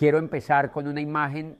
Quiero empezar con una imagen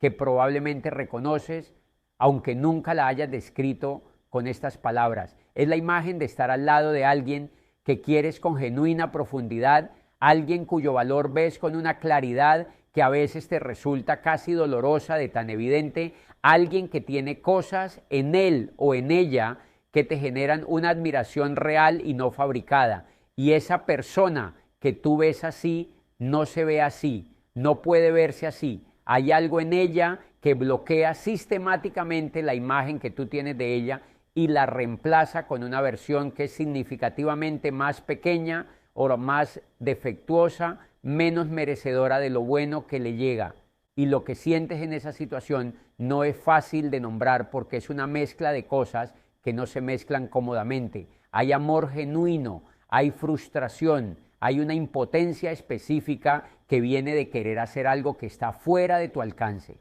que probablemente reconoces, aunque nunca la hayas descrito con estas palabras. Es la imagen de estar al lado de alguien que quieres con genuina profundidad, alguien cuyo valor ves con una claridad que a veces te resulta casi dolorosa de tan evidente, alguien que tiene cosas en él o en ella que te generan una admiración real y no fabricada. Y esa persona que tú ves así, no se ve así, no puede verse así. Hay algo en ella que bloquea sistemáticamente la imagen que tú tienes de ella y la reemplaza con una versión que es significativamente más pequeña o más defectuosa, menos merecedora de lo bueno que le llega. Y lo que sientes en esa situación no es fácil de nombrar porque es una mezcla de cosas que no se mezclan cómodamente. Hay amor genuino, hay frustración, hay una impotencia específica que viene de querer hacer algo que está fuera de tu alcance.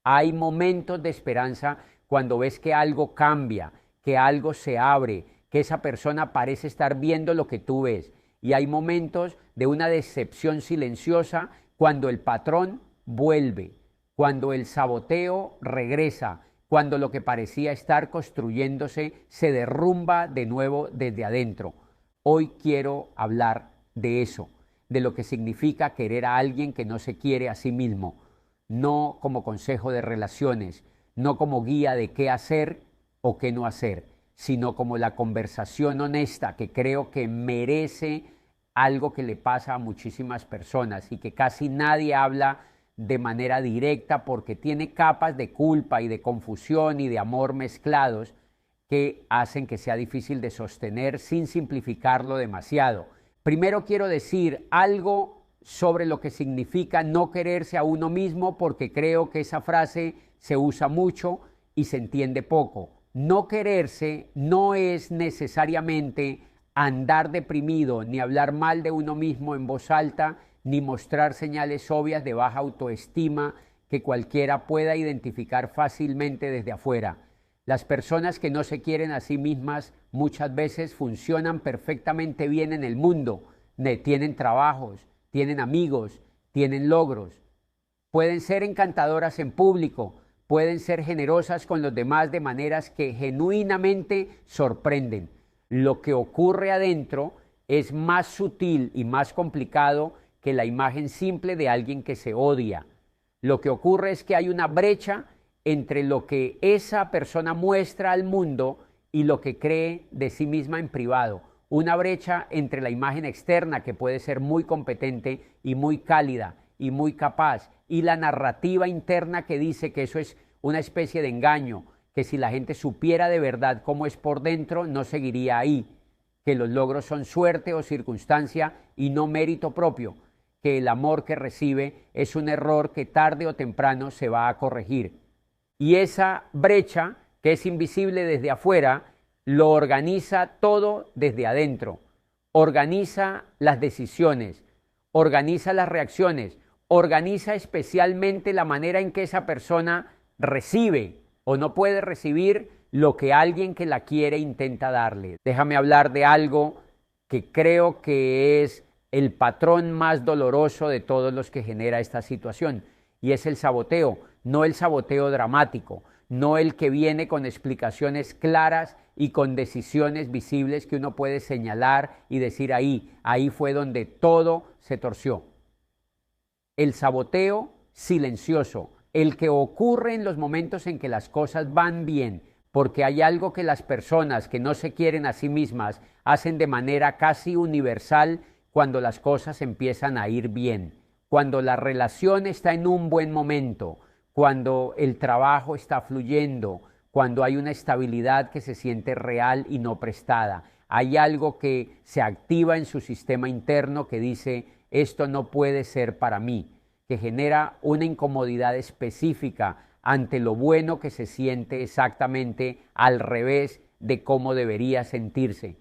Hay momentos de esperanza cuando ves que algo cambia, que algo se abre, que esa persona parece estar viendo lo que tú ves. Y hay momentos de una decepción silenciosa cuando el patrón vuelve, cuando el saboteo regresa, cuando lo que parecía estar construyéndose se derrumba de nuevo desde adentro. Hoy quiero hablar de eso, de lo que significa querer a alguien que no se quiere a sí mismo, no como consejo de relaciones, no como guía de qué hacer o qué no hacer, sino como la conversación honesta que creo que merece algo que le pasa a muchísimas personas y que casi nadie habla de manera directa porque tiene capas de culpa y de confusión y de amor mezclados que hacen que sea difícil de sostener sin simplificarlo demasiado. Primero quiero decir algo sobre lo que significa no quererse a uno mismo porque creo que esa frase se usa mucho y se entiende poco. No quererse no es necesariamente andar deprimido, ni hablar mal de uno mismo en voz alta, ni mostrar señales obvias de baja autoestima que cualquiera pueda identificar fácilmente desde afuera. Las personas que no se quieren a sí mismas muchas veces funcionan perfectamente bien en el mundo, tienen trabajos, tienen amigos, tienen logros, pueden ser encantadoras en público, pueden ser generosas con los demás de maneras que genuinamente sorprenden. Lo que ocurre adentro es más sutil y más complicado que la imagen simple de alguien que se odia. Lo que ocurre es que hay una brecha entre lo que esa persona muestra al mundo y lo que cree de sí misma en privado. Una brecha entre la imagen externa, que puede ser muy competente y muy cálida y muy capaz, y la narrativa interna que dice que eso es una especie de engaño, que si la gente supiera de verdad cómo es por dentro, no seguiría ahí, que los logros son suerte o circunstancia y no mérito propio, que el amor que recibe es un error que tarde o temprano se va a corregir. Y esa brecha, que es invisible desde afuera, lo organiza todo desde adentro. Organiza las decisiones, organiza las reacciones, organiza especialmente la manera en que esa persona recibe o no puede recibir lo que alguien que la quiere intenta darle. Déjame hablar de algo que creo que es el patrón más doloroso de todos los que genera esta situación, y es el saboteo, no el saboteo dramático, no el que viene con explicaciones claras y con decisiones visibles que uno puede señalar y decir ahí fue donde todo se torció. El saboteo silencioso, el que ocurre en los momentos en que las cosas van bien, porque hay algo que las personas que no se quieren a sí mismas hacen de manera casi universal cuando las cosas empiezan a ir bien, cuando la relación está en un buen momento, cuando el trabajo está fluyendo, cuando hay una estabilidad que se siente real y no prestada. Hay algo que se activa en su sistema interno que dice, esto no puede ser para mí, que genera una incomodidad específica ante lo bueno que se siente exactamente al revés de cómo debería sentirse,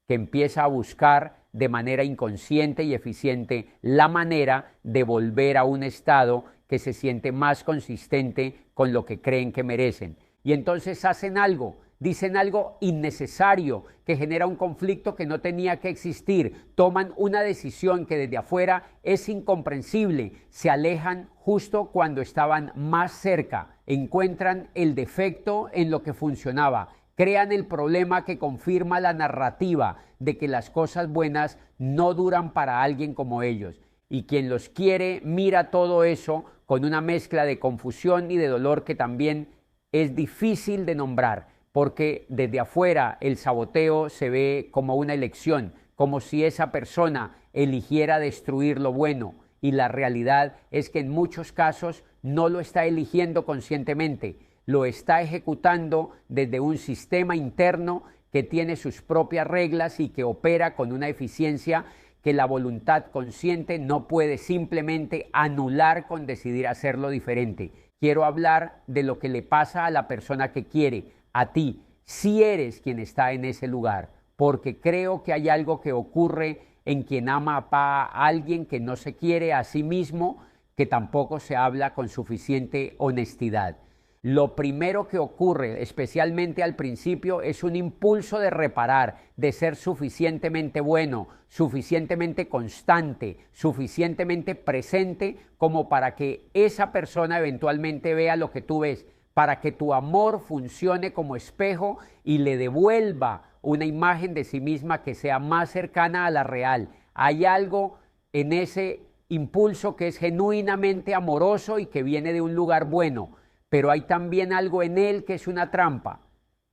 que empieza a buscar de manera inconsciente y eficiente la manera de volver a un estado que se siente más consistente con lo que creen que merecen. Y entonces hacen algo dicen algo innecesario que genera un conflicto que no tenía que existir, toman una decisión que desde afuera es incomprensible, se alejan justo cuando estaban más cerca, encuentran el defecto en lo que funcionaba, crean el problema que confirma la narrativa de que las cosas buenas no duran para alguien como ellos. Y quien los quiere mira todo eso con una mezcla de confusión y de dolor que también es difícil de nombrar, porque desde afuera el saboteo se ve como una elección, como si esa persona eligiera destruir lo bueno, y la realidad es que en muchos casos no lo está eligiendo conscientemente, lo está ejecutando desde un sistema interno que tiene sus propias reglas y que opera con una eficiencia que la voluntad consciente no puede simplemente anular con decidir hacerlo diferente. Quiero hablar de lo que le pasa a la persona que quiere, a ti, si eres quien está en ese lugar, porque creo que hay algo que ocurre en quien ama a alguien que no se quiere a sí mismo, que tampoco se habla con suficiente honestidad. Lo primero que ocurre, especialmente al principio, es un impulso de reparar, de ser suficientemente bueno, suficientemente constante, suficientemente presente como para que esa persona eventualmente vea lo que tú ves, para que tu amor funcione como espejo y le devuelva una imagen de sí misma que sea más cercana a la real. Hay algo en ese impulso que es genuinamente amoroso y que viene de un lugar bueno, pero hay también algo en él que es una trampa,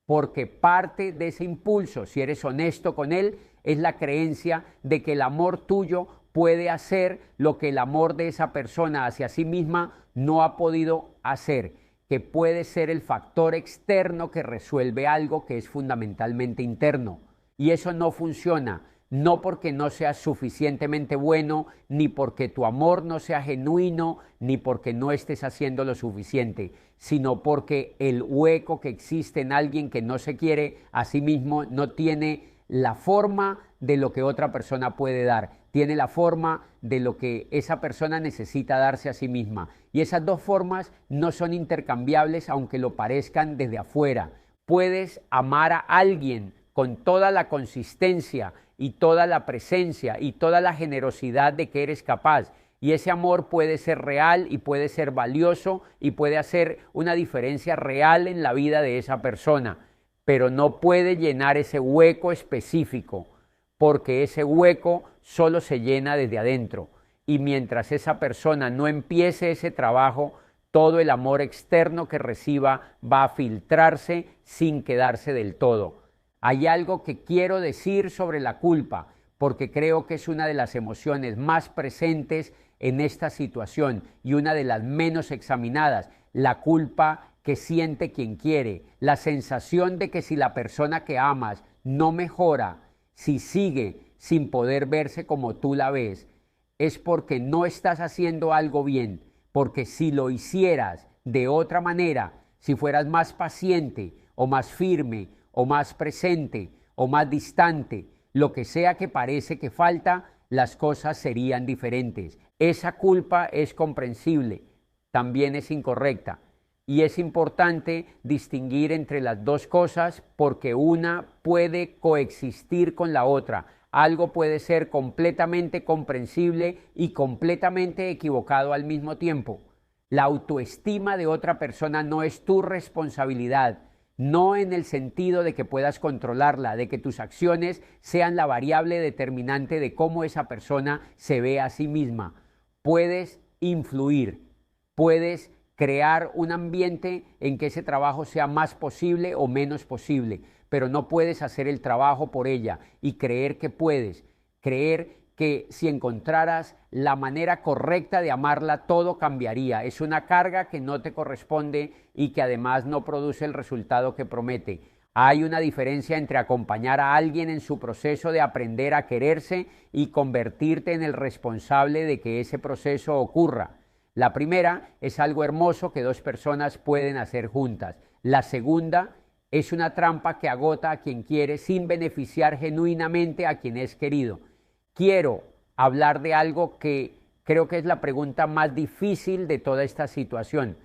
porque parte de ese impulso, si eres honesto con él, es la creencia de que el amor tuyo puede hacer lo que el amor de esa persona hacia sí misma no ha podido hacer, que puede ser el factor externo que resuelve algo que es fundamentalmente interno. Y eso no funciona, no porque no seas suficientemente bueno, ni porque tu amor no sea genuino, ni porque no estés haciendo lo suficiente, sino porque el hueco que existe en alguien que no se quiere a sí mismo no tiene la forma de lo que otra persona puede dar, tiene la forma de lo que esa persona necesita darse a sí misma. Y esas dos formas no son intercambiables, aunque lo parezcan desde afuera. Puedes amar a alguien con toda la consistencia y toda la presencia y toda la generosidad de que eres capaz. Y ese amor puede ser real y puede ser valioso y puede hacer una diferencia real en la vida de esa persona, pero no puede llenar ese hueco específico, porque ese hueco solo se llena desde adentro. Y mientras esa persona no empiece ese trabajo, todo el amor externo que reciba va a filtrarse sin quedarse del todo. Hay algo que quiero decir sobre la culpa, porque creo que es una de las emociones más presentes en esta situación y una de las menos examinadas. La culpa que siente quien quiere, la sensación de que si la persona que amas no mejora, si sigue sin poder verse como tú la ves, es porque no estás haciendo algo bien, porque si lo hicieras de otra manera, si fueras más paciente o más firme o más presente o más distante, lo que sea que parece que falta, las cosas serían diferentes. Esa culpa es comprensible, también es incorrecta. Y es importante distinguir entre las dos cosas porque una puede coexistir con la otra. Algo puede ser completamente comprensible y completamente equivocado al mismo tiempo. La autoestima de otra persona no es tu responsabilidad, no en el sentido de que puedas controlarla, de que tus acciones sean la variable determinante de cómo esa persona se ve a sí misma. Puedes influir, puedes crear un ambiente en que ese trabajo sea más posible o menos posible, pero no puedes hacer el trabajo por ella y creer que puedes, creer que si encontraras la manera correcta de amarla, todo cambiaría. Es una carga que no te corresponde y que además no produce el resultado que promete. Hay una diferencia entre acompañar a alguien en su proceso de aprender a quererse y convertirte en el responsable de que ese proceso ocurra. La primera es algo hermoso que dos personas pueden hacer juntas. La segunda es una trampa que agota a quien quiere sin beneficiar genuinamente a quien es querido. Quiero hablar de algo que creo que es la pregunta más difícil de toda esta situación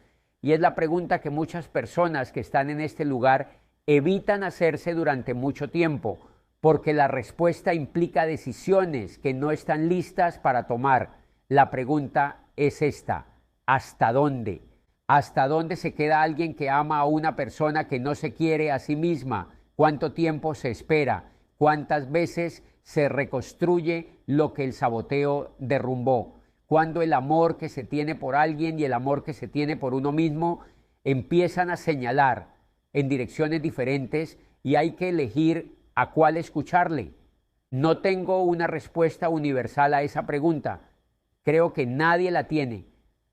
y es la pregunta que muchas personas que están en este lugar evitan hacerse durante mucho tiempo, porque la respuesta implica decisiones que no están listas para tomar. La pregunta es esta: ¿hasta dónde? ¿Hasta dónde se queda alguien que ama a una persona que no se quiere a sí misma? ¿Cuánto tiempo se espera? ¿Cuántas veces se reconstruye lo que el saboteo derrumbó? Cuando el amor que se tiene por alguien y el amor que se tiene por uno mismo empiezan a señalar en direcciones diferentes y hay que elegir a cuál escucharle. No tengo una respuesta universal a esa pregunta. Creo que nadie la tiene.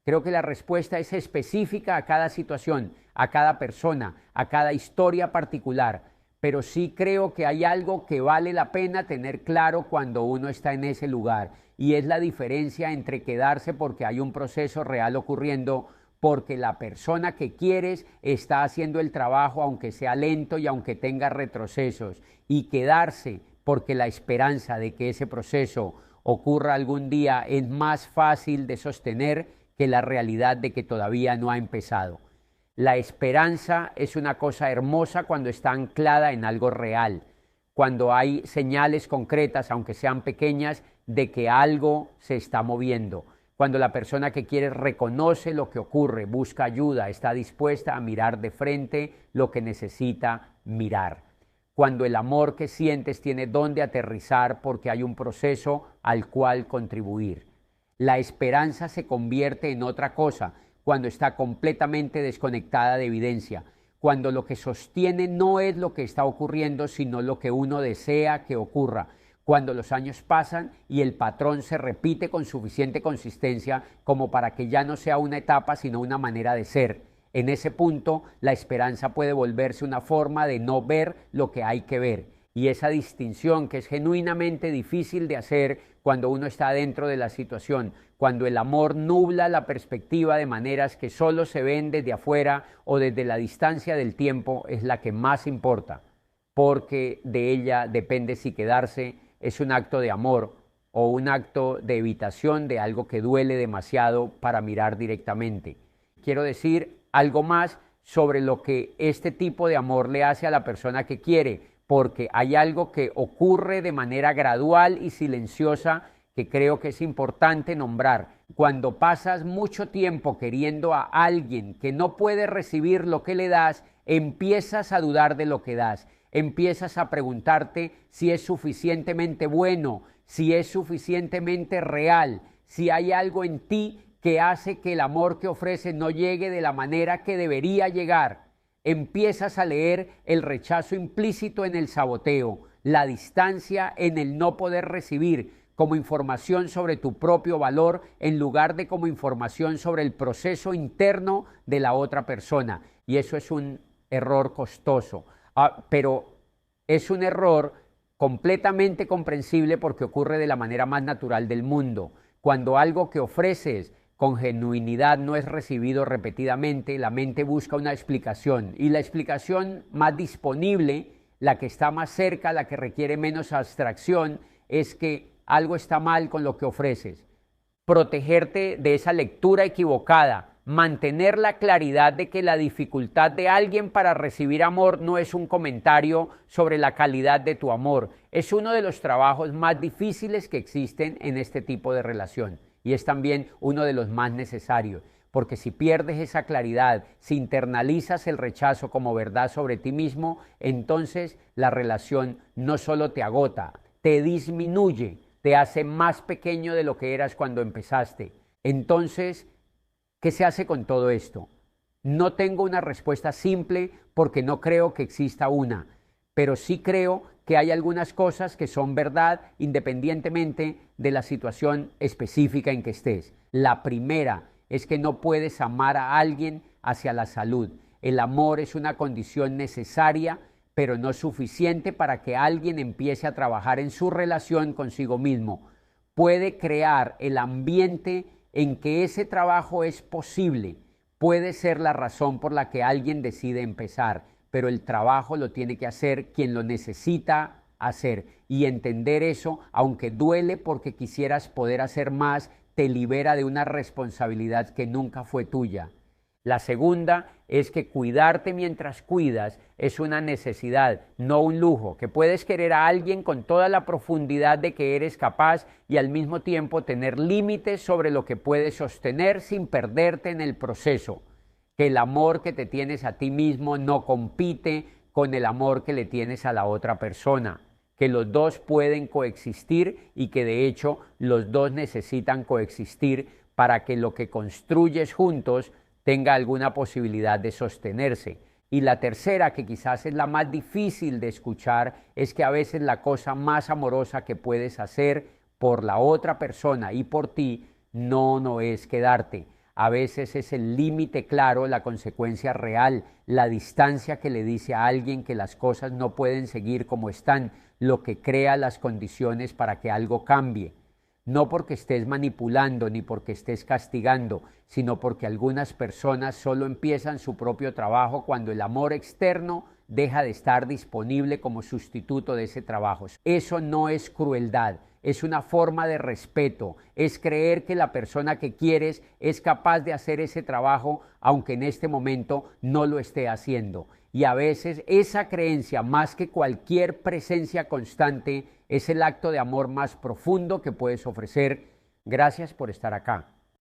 Creo que la respuesta es específica a cada situación, a cada persona, a cada historia particular. Pero sí creo que hay algo que vale la pena tener claro cuando uno está en ese lugar. Y es la diferencia entre quedarse porque hay un proceso real ocurriendo, porque la persona que quieres está haciendo el trabajo aunque sea lento y aunque tenga retrocesos, y quedarse porque la esperanza de que ese proceso ocurra algún día es más fácil de sostener que la realidad de que todavía no ha empezado. La esperanza es una cosa hermosa cuando está anclada en algo real, cuando hay señales concretas, aunque sean pequeñas, de que algo se está moviendo. Cuando la persona que quiere reconoce lo que ocurre, busca ayuda, está dispuesta a mirar de frente lo que necesita mirar. Cuando el amor que sientes tiene dónde aterrizar porque hay un proceso al cual contribuir. La esperanza se convierte en otra cosa cuando está completamente desconectada de evidencia, cuando lo que sostiene no es lo que está ocurriendo, sino lo que uno desea que ocurra, cuando los años pasan y el patrón se repite con suficiente consistencia como para que ya no sea una etapa, sino una manera de ser. En ese punto, la esperanza puede volverse una forma de no ver lo que hay que ver. Y esa distinción que es genuinamente difícil de hacer cuando uno está dentro de la situación, cuando el amor nubla la perspectiva de maneras que solo se ven desde afuera o desde la distancia del tiempo, es la que más importa, porque de ella depende si quedarse es un acto de amor o un acto de evitación de algo que duele demasiado para mirar directamente. Quiero decir algo más sobre lo que este tipo de amor le hace a la persona que quiere, porque hay algo que ocurre de manera gradual y silenciosa que creo que es importante nombrar. Cuando pasas mucho tiempo queriendo a alguien que no puede recibir lo que le das, empiezas a dudar de lo que das, empiezas a preguntarte si es suficientemente bueno, si es suficientemente real, si hay algo en ti que hace que el amor que ofrece no llegue de la manera que debería llegar. Empiezas a leer el rechazo implícito en el saboteo, la distancia en el no poder recibir como información sobre tu propio valor en lugar de como información sobre el proceso interno de la otra persona. Y eso es un error costoso, pero es un error completamente comprensible porque ocurre de la manera más natural del mundo. Cuando algo que ofreces con genuinidad no es recibido repetidamente, la mente busca una explicación, y la explicación más disponible, la que está más cerca, la que requiere menos abstracción, es que algo está mal con lo que ofreces. Protegerte de esa lectura equivocada, mantener la claridad de que la dificultad de alguien para recibir amor no es un comentario sobre la calidad de tu amor, es uno de los trabajos más difíciles que existen en este tipo de relación. Y es también uno de los más necesarios, porque si pierdes esa claridad, si internalizas el rechazo como verdad sobre ti mismo, entonces la relación no solo te agota, te disminuye, te hace más pequeño de lo que eras cuando empezaste. Entonces, ¿qué se hace con todo esto? No tengo una respuesta simple porque no creo que exista una, pero sí creo que hay algunas cosas que son verdad independientemente de la situación específica en que estés. La primera es que no puedes amar a alguien hacia la salud. El amor es una condición necesaria, pero no suficiente para que alguien empiece a trabajar en su relación consigo mismo. Puede crear el ambiente en que ese trabajo es posible. Puede ser la razón por la que alguien decide empezar, pero el trabajo lo tiene que hacer quien lo necesita hacer. Y entender eso, aunque duele porque quisieras poder hacer más, te libera de una responsabilidad que nunca fue tuya. La segunda es que cuidarte mientras cuidas es una necesidad, no un lujo, que puedes querer a alguien con toda la profundidad de que eres capaz y al mismo tiempo tener límites sobre lo que puedes sostener sin perderte en el proceso, que el amor que te tienes a ti mismo no compite con el amor que le tienes a la otra persona, que los dos pueden coexistir y que de hecho los dos necesitan coexistir para que lo que construyes juntos tenga alguna posibilidad de sostenerse. Y la tercera, que quizás es la más difícil de escuchar, es que a veces la cosa más amorosa que puedes hacer por la otra persona y por ti no es quedarte. A veces es el límite claro, la consecuencia real, la distancia que le dice a alguien que las cosas no pueden seguir como están, lo que crea las condiciones para que algo cambie. No porque estés manipulando ni porque estés castigando, sino porque algunas personas solo empiezan su propio trabajo cuando el amor externo deja de estar disponible como sustituto de ese trabajo. Eso no es crueldad, es una forma de respeto, es creer que la persona que quieres es capaz de hacer ese trabajo aunque en este momento no lo esté haciendo. Y a veces esa creencia, más que cualquier presencia constante, es el acto de amor más profundo que puedes ofrecer. Gracias por estar acá.